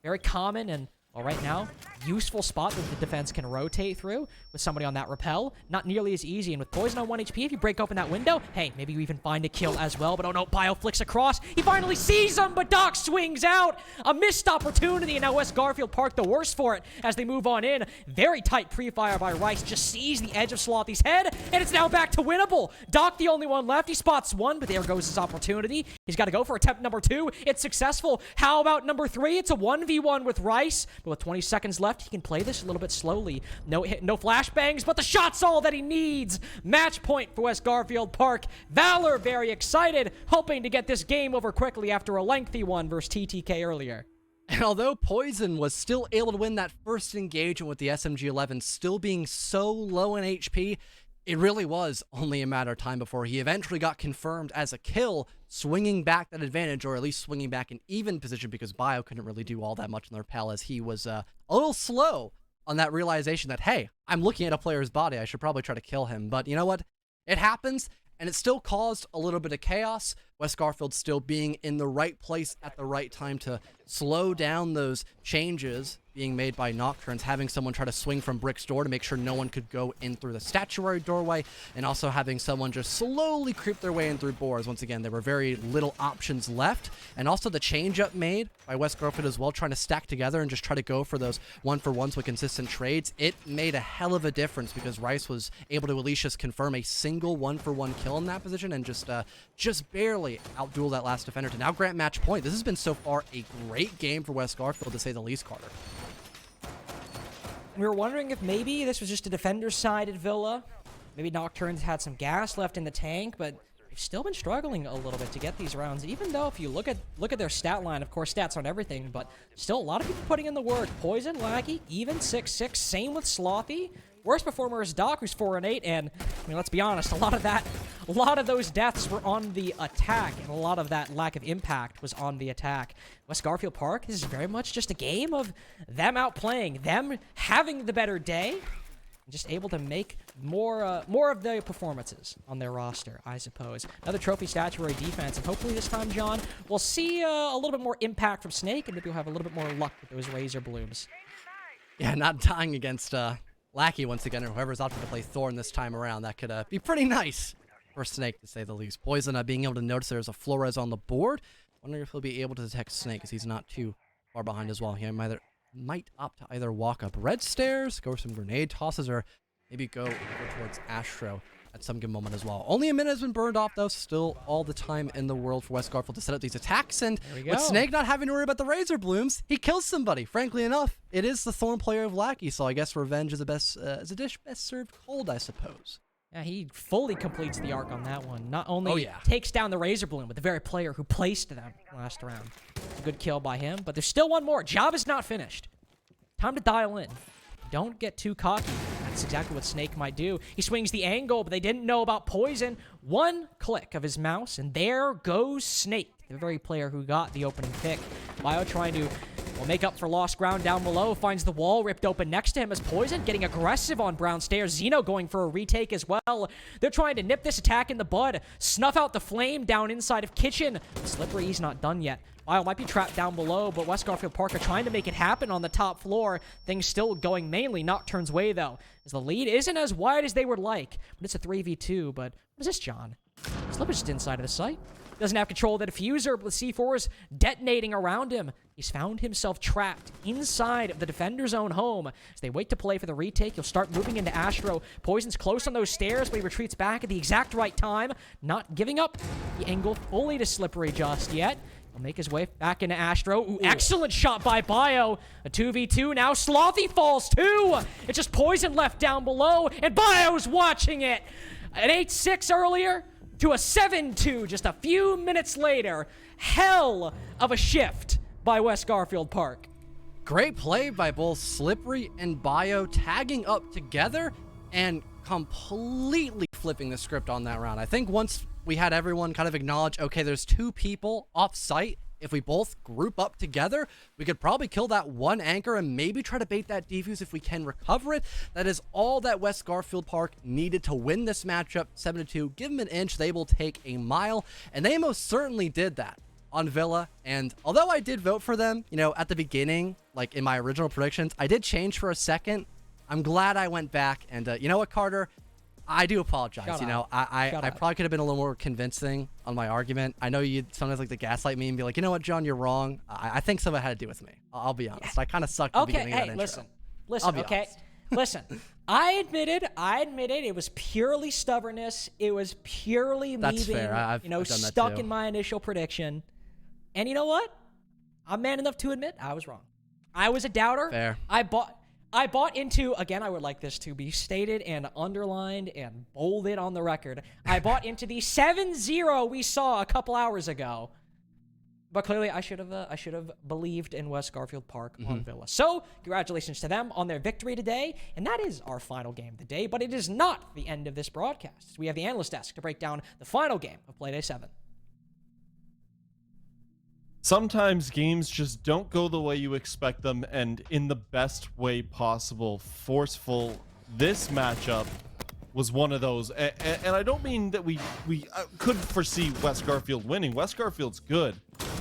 very common, and well, right now, useful spot that the defense can rotate through with somebody on that repel. Not nearly as easy, and with Poison on 1 HP, if you break open that window, hey, maybe you even find a kill as well, but oh no, Bio flicks across. He finally sees him, but Doc swings out. A missed opportunity, and now West Garfield Park the worse for it as they move on in. Very tight pre-fire by Rice, just sees the edge of Slothy's head, and it's now back to winnable. Doc the only one left. He spots one, but there goes his opportunity. He's got to go for attempt number 2. It's successful. How about number 3? It's a 1v1 with Rice. But with 20 seconds left, he can play this a little bit slowly. No flashbangs, but the shot's all that he needs. Match point for West Garfield Park. Valor very excited, hoping to get this game over quickly after a lengthy one versus TTK earlier. And although Poison was still able to win that first engagement with the SMG-11 still being so low in HP, it really was only a matter of time before he eventually got confirmed as a kill, swinging back that advantage, or at least swinging back an even position, because Bio couldn't really do all that much in the repel as he was a little slow on that realization that, hey, I'm looking at a player's body, I should probably try to kill him. But you know what? It happens, and it still caused a little bit of chaos. West Garfield still being in the right place at the right time to slow down those changes being made by Nokturns, having someone try to swing from Brick's door to make sure no one could go in through the statuary doorway, and also having someone just slowly creep their way in through boars. Once again, there were very little options left, and also the change-up made by West Garfield as well, trying to stack together and just try to go for those one-for-ones with consistent trades. It made a hell of a difference because Rice was able to at least just confirm a single one-for-one kill in that position and just barely outduel that last defender to now grant match point. This has been so far a great game for West Garfield, to say the least, Carter. We were wondering if maybe this was just a defender-sided Villa. Maybe Nocturnes had some gas left in the tank, but they've still been struggling a little bit to get these rounds, even though if you look at their stat line, of course, stats aren't everything, but still a lot of people putting in the work. Poison, Lackey, even 6-6, same with Slothy. Worst performer is Doc, who's 4-8, and I mean, let's be honest, a lot of those deaths were on the attack, and a lot of that lack of impact was on the attack. West Garfield Park, this is very much just a game of them outplaying, them having the better day, and just able to make more of the performances on their roster, I suppose. Another trophy statuary defense, and hopefully this time, John, we'll see a little bit more impact from Snake, and maybe we'll have a little bit more luck with those Razor Blooms. Yeah, not dying against Lackey once again, or whoever's opting to play Thorn this time around. That could be pretty nice for Snake, to say the least. Poison being able to notice there's a Flores on the board. Wondering if he'll be able to detect Snake, as he's not too far behind as well. He might opt to either walk up red stairs, go for some grenade tosses, or maybe go over towards Astro at some given moment as well. Only a minute has been burned off, though. Still all the time in the world for West Garfield to set up these attacks. And with Snake not having to worry about the Razor Blooms, he kills somebody. Frankly enough, it is the Thorn player of Lackey, so I guess revenge is best served cold, I suppose. Yeah, he fully completes the arc on that one. Not only takes down the Razor Bloom, but the very player who placed them last round. Good kill by him, but there's still one more. Job is not finished. Time to dial in. Don't get too cocky. That's exactly what Snake might do. He swings the angle, but they didn't know about poison. One click of his mouse, and there goes Snake, the very player who got the opening pick. Bio trying to make up for lost ground down below, finds the wall ripped open next to him as Poison getting aggressive on Brown Stairs. Zeno going for a retake as well. They're trying to nip this attack in the bud, snuff out the flame down inside of Kitchen. Slippery's not done yet. Bio might be trapped down below, but West Garfield Park are trying to make it happen on the top floor. Things still going mainly Nocturne's way, though, as the lead isn't as wide as they would like. But it's a 3v2, but what is this, John? Slipper's just inside of the site. Doesn't have control of the diffuser, but the C4 is detonating around him. He's found himself trapped inside of the defender's own home. As they wait to play for the retake, he'll start moving into Astro. Poison's close on those stairs, but he retreats back at the exact right time, not giving up the angle fully to Slippery just yet. He'll make his way back into Astro. Ooh, excellent shot by Bio. A 2v2 now. Slothy falls too. It's just Poison left down below, and Bio's watching it. An 8-6 earlier to a 7-2 just a few minutes later. Hell of a shift by West Garfield Park. Great play by both Slippery and Bio, tagging up together and completely flipping the script on that round. I think once we had everyone kind of acknowledge, okay, there's two people off site. If we both group up together, we could probably kill that one anchor and maybe try to bait that defuse if we can recover it. That is all that West Garfield Park needed to win this matchup. 7-2, give them an inch, they will take a mile, and they most certainly did that on Villa. And although I did vote for them, you know, at the beginning, like in my original predictions, I did change for a second. I'm glad I went back, and you know what, Carter? I do apologize. I probably could have been a little more convincing on my argument. I know you sometimes like to gaslight me and be like, you know what, John, you're wrong. I think some of it had to do with me. I'll be honest. I kind of sucked at the beginning of that intro. Listen, okay? Listen, I admitted it was purely stubbornness. It was purely me being, stuck in my initial prediction. And you know what? I'm man enough to admit I was wrong. I was a doubter. Fair. I bought into, again, I would like this to be stated and underlined and bolded on the record. I bought into the 7-0 we saw a couple hours ago. But clearly, I should have believed in West Garfield Park on Villa. So, congratulations to them on their victory today. And that is our final game of the day. But it is not the end of this broadcast. We have the analyst desk to break down the final game of Playday 7. Sometimes games just don't go the way you expect them, and in the best way possible. Forceful. This matchup was one of those, and I don't mean that we couldn't foresee West Garfield winning. West Garfield's good.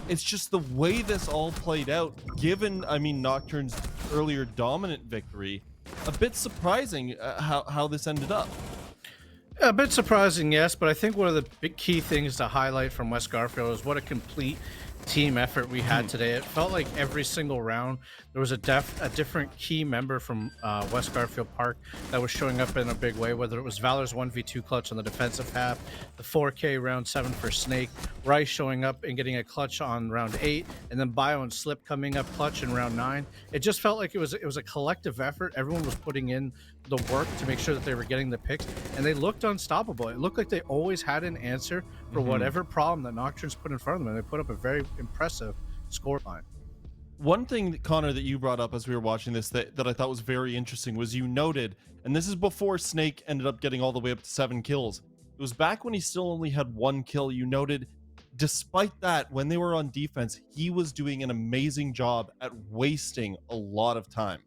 It's just the way this all played out, given, I mean, Nocturne's earlier dominant victory, a bit surprising how this ended up. A bit surprising, yes, but I think one of the big key things to highlight from West Garfield is what a complete team effort we had today. It felt like every single round there was a different key member from West Garfield Park that was showing up in a big way, whether it was Valor's 1v2 clutch on the defensive half, the 4K round 7 for Snake, Rice showing up and getting a clutch on round 8, and then Bio and Slip coming up clutch in round 9. It just felt like it was a collective effort. Everyone was putting in the work to make sure that they were getting the picks, and they looked unstoppable. It looked like they always had an answer for whatever problem that Nocturnes put in front of them, and they put up a very impressive score line. One thing, Connor, that you brought up as we were watching this that I thought was very interesting was you noted, and this is before Snake ended up getting all the way up to 7 kills. It was back when he still only had 1 kill. You noted, despite that, when they were on defense, he was doing an amazing job at wasting a lot of time.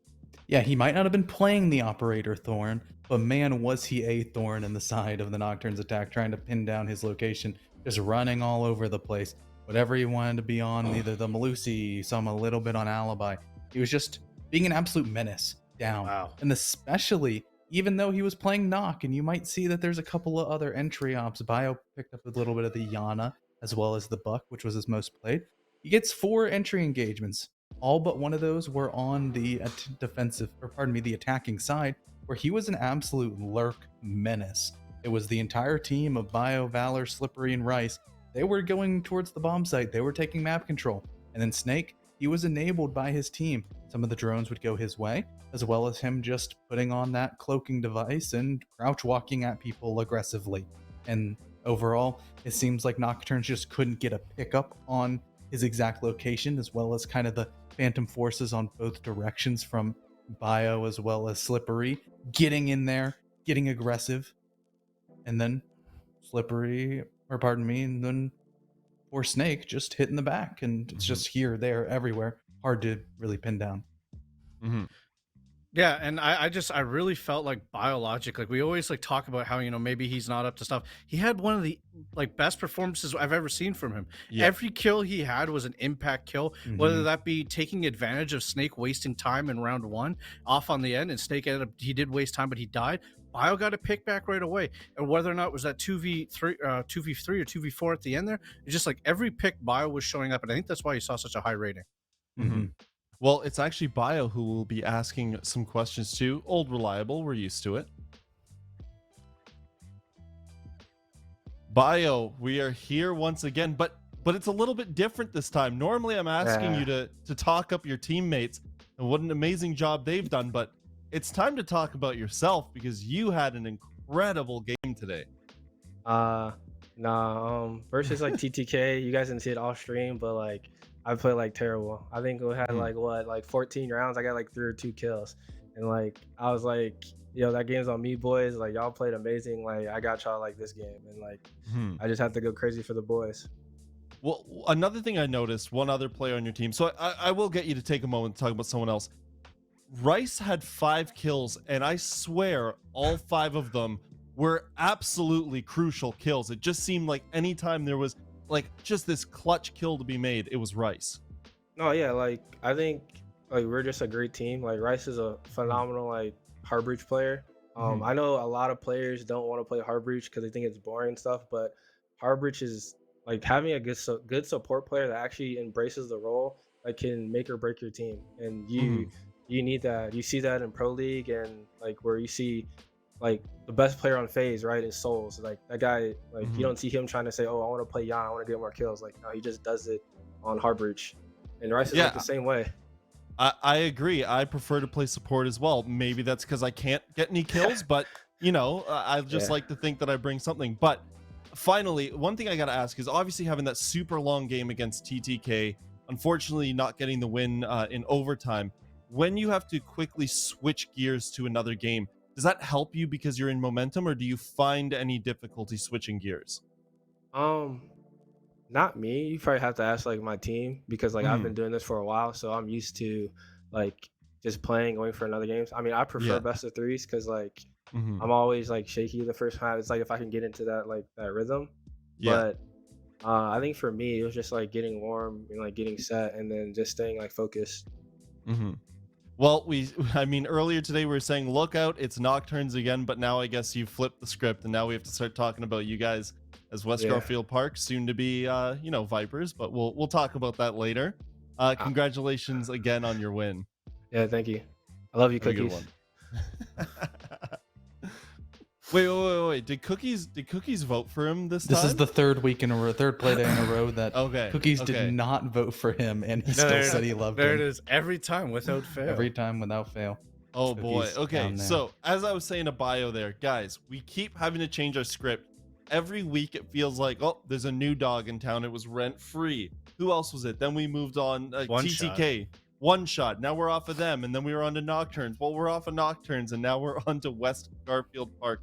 Yeah, he might not have been playing the operator Thorn, but man, was he a thorn in the side of the Nocturnes attack, trying to pin down his location, just running all over the place. Whatever he wanted to be on, either the Malusi, some a little bit on Alibi. He was just being an absolute menace down. Wow. And especially, even though he was playing Nock, and you might see that there's a couple of other entry ops. Bio picked up a little bit of the Yana, as well as the Buck, which was his most played. He gets 4 entry engagements. All but one of those were on the the attacking side, where he was an absolute lurk menace. it was the entire team of Bio, Valor, Slippery, and Rice. They were going towards the bomb site. They were taking map control. And then Snake, he was enabled by his team. Some of the drones would go his way, as well as him just putting on that cloaking device and crouch walking at people aggressively. And overall, it seems like Nocturnes just couldn't get a pickup on his exact location, as well as kind of the phantom forces on both directions from Bio as well as Slippery getting in there, getting aggressive. And then Slippery, or pardon me, and then or Snake just hitting the back, and it's just here, there, everywhere. Hard to really pin down. Yeah, and I really felt like Biologic, like we always like talk about how, you know, maybe he's not up to stuff. He had one of the like best performances I've ever seen from him. Yeah. Every kill he had was an impact kill, whether that be taking advantage of Snake wasting time in round 1 off on the end, and Snake ended up, he did waste time, but he died. Bio got a pick back right away, and whether or not it was that 2v3 or 2v4 at the end there, it's just like every pick Bio was showing up, and I think that's why you saw such a high rating. Well, it's actually Bio who will be asking some questions too. Old Reliable, we're used to it. Bio, we are here once again, but it's a little bit different this time. Normally I'm asking you to talk up your teammates and what an amazing job they've done, but it's time to talk about yourself because you had an incredible game today. Versus like TTK, you guys didn't see it off stream, but like I played like terrible. I think we had like 14 rounds. I got like 3 or 2 kills, and like I was like, yo, that game's on me, boys. Like y'all played amazing. Like I got y'all like this game, and like I just have to go crazy for the boys. Well, another thing I noticed, one other player on your team. So I will get you to take a moment to talk about someone else. Rice had 5 kills, and I swear all 5 of them were absolutely crucial kills. It just seemed like anytime there was like just this clutch kill to be made, it was Rice. No, yeah, like I think like we're just a great team. Like Rice is a phenomenal like hard breach player. I know a lot of players don't want to play hard breach because they think it's boring and stuff, but hard breach is like having a good support player that actually embraces the role that can make or break your team, and you need that. You see that in Pro League, and like where you see like the best player on FaZe, right, is Souls. Like that guy, like you don't see him trying to say, oh, I want to play Yan, I want to get more kills. Like no, he just does it on hard breach, and Rice is like the same way. I agree. I prefer to play support as well. Maybe that's because I can't get any kills, but you know, I just like to think that I bring something. But finally, one thing I gotta ask is obviously having that super long game against TTK, unfortunately not getting the win in overtime. When you have to quickly switch gears to another game, does that help you because you're in momentum, or do you find any difficulty switching gears? Not me. You probably have to ask like my team, because like I've been doing this for a while, so I'm used to like just playing, waiting for another games. I mean, I prefer best of threes because like I'm always like shaky the first time. It's like if I can get into that like that rhythm. But I think for me it was just like getting warm and like getting set, and then just staying like focused. Well, I mean, earlier today we were saying, look out, it's Nocturnes again, but now I guess you flipped the script, and now we have to start talking about you guys as West Garfield Park, soon to be, you know, Vipers, but we'll talk about that later. Congratulations again on your win. Yeah, thank you. I love you, Have a good Cookies. one. Wait. Did Cookies vote for him this time? This is the third week in a row, third Playday in a row that Cookies did not vote for him, and he still said he loved him. There it is, every time without fail. Every time without fail. Oh boy. Cookies Okay, down there. so as I was saying to Bio there, guys, we keep having to change our script. Every week it feels like, oh, there's a new dog in town. It was Rent Free. Who else was it? Then we moved on TTK. One Shot. Now we're off of them, and then we were on to Nocturnes. Well, we're off of Nocturnes, and now we're on to West Garfield Park.